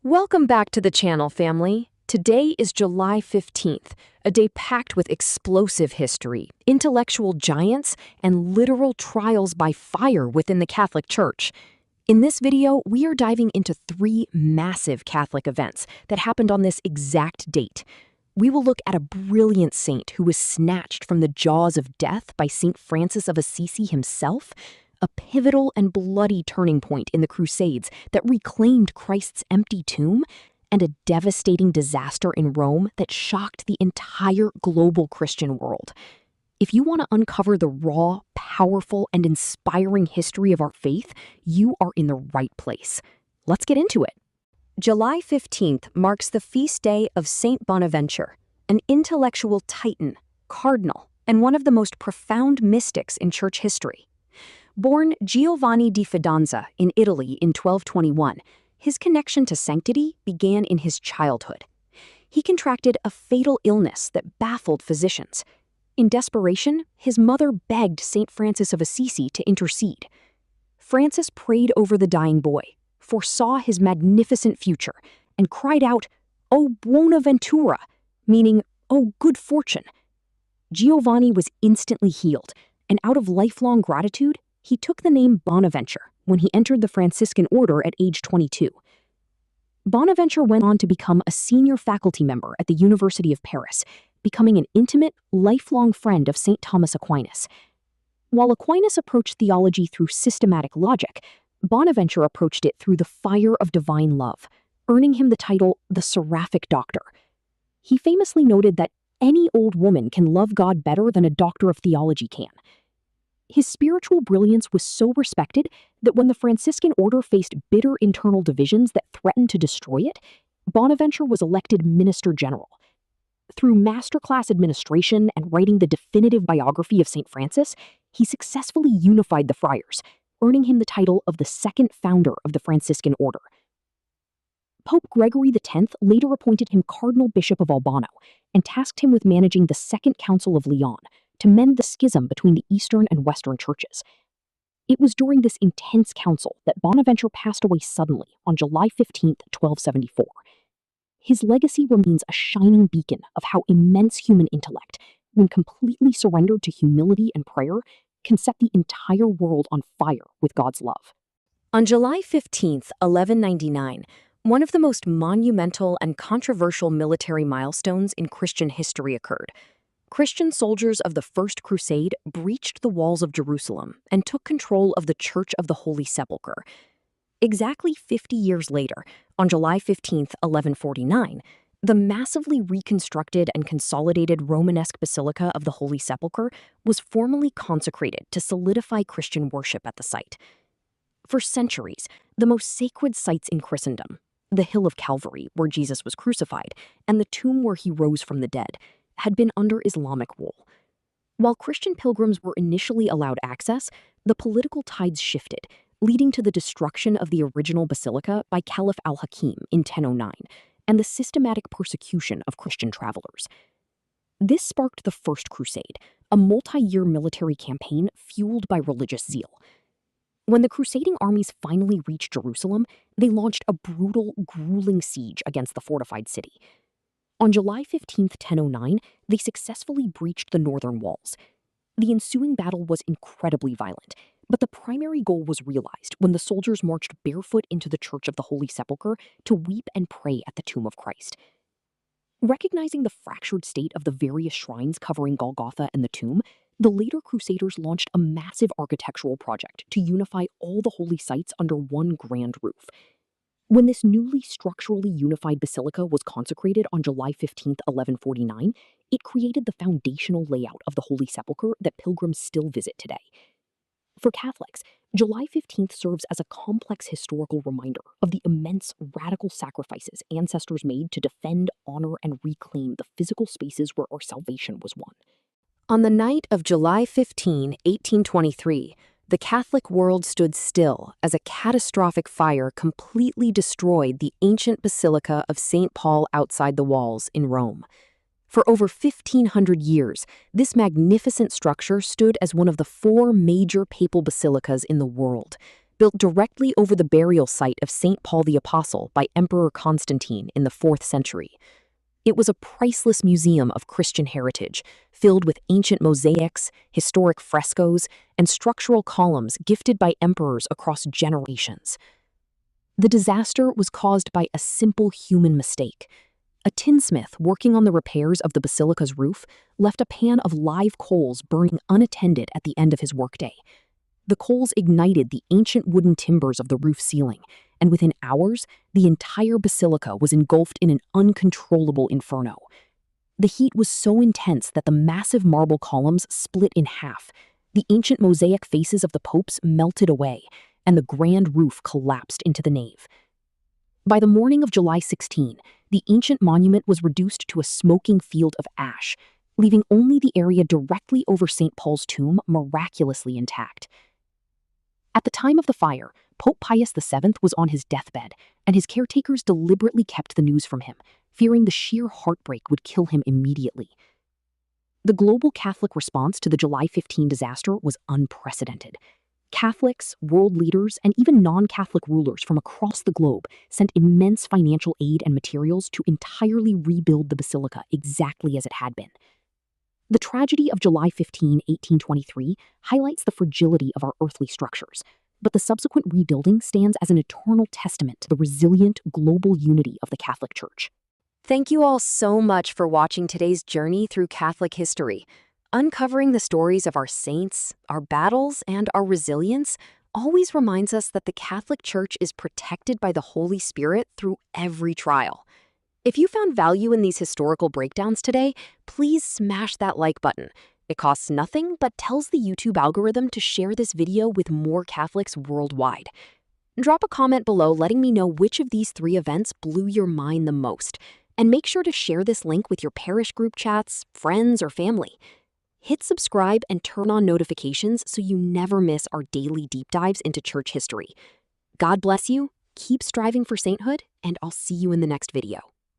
Welcome back to the channel, family. Today is July 15th, a day packed with explosive history, intellectual giants, and literal trials by fire within the Catholic Church. In this video, we are diving into three massive Catholic events that happened on this exact date. We will look at a brilliant saint who was snatched from the jaws of death by Saint Francis of Assisi himself, a pivotal and bloody turning point in the Crusades that reclaimed Christ's empty tomb, and a devastating disaster in Rome that shocked the entire global Christian world. If you want to uncover the raw, powerful, and inspiring history of our faith, you are in the right place. Let's get into it. July 15th marks the feast day of Saint Bonaventure, an intellectual titan, cardinal, and one of the most profound mystics in church history. Born Giovanni di Fidanza in Italy in 1221, his connection to sanctity began in his childhood. He contracted a fatal illness that baffled physicians. In desperation, his mother begged Saint Francis of Assisi to intercede. Francis prayed over the dying boy, foresaw his magnificent future, and cried out, "O buona ventura," meaning, "O good fortune." Giovanni was instantly healed, and out of lifelong gratitude, he took the name Bonaventure when he entered the Franciscan order at age 22. Bonaventure went on to become a senior faculty member at the University of Paris, becoming an intimate, lifelong friend of St. Thomas Aquinas. While Aquinas approached theology through systematic logic, Bonaventure approached it through the fire of divine love, earning him the title the Seraphic Doctor. He famously noted that any old woman can love God better than a doctor of theology can. His spiritual brilliance was so respected that when the Franciscan order faced bitter internal divisions that threatened to destroy it, Bonaventure was elected Minister General. Through masterclass administration and writing the definitive biography of St. Francis, he successfully unified the friars, earning him the title of the second founder of the Franciscan order. Pope Gregory X later appointed him Cardinal Bishop of Albano and tasked him with managing the Second Council of Lyon to mend the schism between the Eastern and Western churches. It was during this intense council that Bonaventure passed away suddenly on July 15, 1274. His legacy remains a shining beacon of how immense human intellect, when completely surrendered to humility and prayer, can set the entire world on fire with God's love. On July 15, 1199, one of the most monumental and controversial military milestones in Christian history occurred. Christian soldiers of the First Crusade breached the walls of Jerusalem and took control of the Church of the Holy Sepulchre. Exactly 50 years later, on July 15, 1149, the massively reconstructed and consolidated Romanesque Basilica of the Holy Sepulchre was formally consecrated to solidify Christian worship at the site. For centuries, the most sacred sites in Christendom, the Hill of Calvary, where Jesus was crucified, and the tomb where he rose from the dead, had been under Islamic rule. While Christian pilgrims were initially allowed access, the political tides shifted, leading to the destruction of the original basilica by Caliph al-Hakim in 1009 and the systematic persecution of Christian travelers. This sparked the First Crusade, a multi-year military campaign fueled by religious zeal. When the crusading armies finally reached Jerusalem, they launched a brutal, grueling siege against the fortified city. On July 15, 1009, they successfully breached the northern walls. The ensuing battle was incredibly violent, but the primary goal was realized when the soldiers marched barefoot into the Church of the Holy Sepulchre to weep and pray at the tomb of Christ. Recognizing the fractured state of the various shrines covering Golgotha and the tomb, the later Crusaders launched a massive architectural project to unify all the holy sites under one grand roof. When this newly structurally unified basilica was consecrated on July 15, 1149, it created the foundational layout of the Holy Sepulchre that pilgrims still visit today. For Catholics, July 15th serves as a complex historical reminder of the immense radical sacrifices ancestors made to defend, honor, and reclaim the physical spaces where our salvation was won. On the night of July 15, 1823, the Catholic world stood still as a catastrophic fire completely destroyed the ancient Basilica of St. Paul outside the walls in Rome. For over 1,500 years, this magnificent structure stood as one of the 4 major papal basilicas in the world, built directly over the burial site of Saint Paul the Apostle by Emperor Constantine in the 4th century. It was a priceless museum of Christian heritage, filled with ancient mosaics, historic frescoes, and structural columns gifted by emperors across generations. The disaster was caused by a simple human mistake. A tinsmith working on the repairs of the basilica's roof left a pan of live coals burning unattended at the end of his workday. The coals ignited the ancient wooden timbers of the roof ceiling, and within hours, the entire basilica was engulfed in an uncontrollable inferno. The heat was so intense that the massive marble columns split in half, the ancient mosaic faces of the popes melted away, and the grand roof collapsed into the nave. By the morning of July 16, the ancient monument was reduced to a smoking field of ash, leaving only the area directly over St. Paul's tomb miraculously intact. At the time of the fire, Pope Pius VII was on his deathbed, and his caretakers deliberately kept the news from him, fearing the sheer heartbreak would kill him immediately. The global Catholic response to the July 15 disaster was unprecedented. Catholics, world leaders, and even non-Catholic rulers from across the globe sent immense financial aid and materials to entirely rebuild the basilica exactly as it had been. The tragedy of July 15, 1823 highlights the fragility of our earthly structures, but the subsequent rebuilding stands as an eternal testament to the resilient global unity of the Catholic Church. Thank you all so much for watching today's journey through Catholic history. Uncovering the stories of our saints, our battles, and our resilience always reminds us that the Catholic Church is protected by the Holy Spirit through every trial. If you found value in these historical breakdowns today, please smash that like button. It costs nothing but tells the YouTube algorithm to share this video with more Catholics worldwide. Drop a comment below letting me know which of these 3 events blew your mind the most. And make sure to share this link with your parish group chats, friends, or family. Hit subscribe and turn on notifications so you never miss our daily deep dives into church history. God bless you, keep striving for sainthood, and I'll see you in the next video.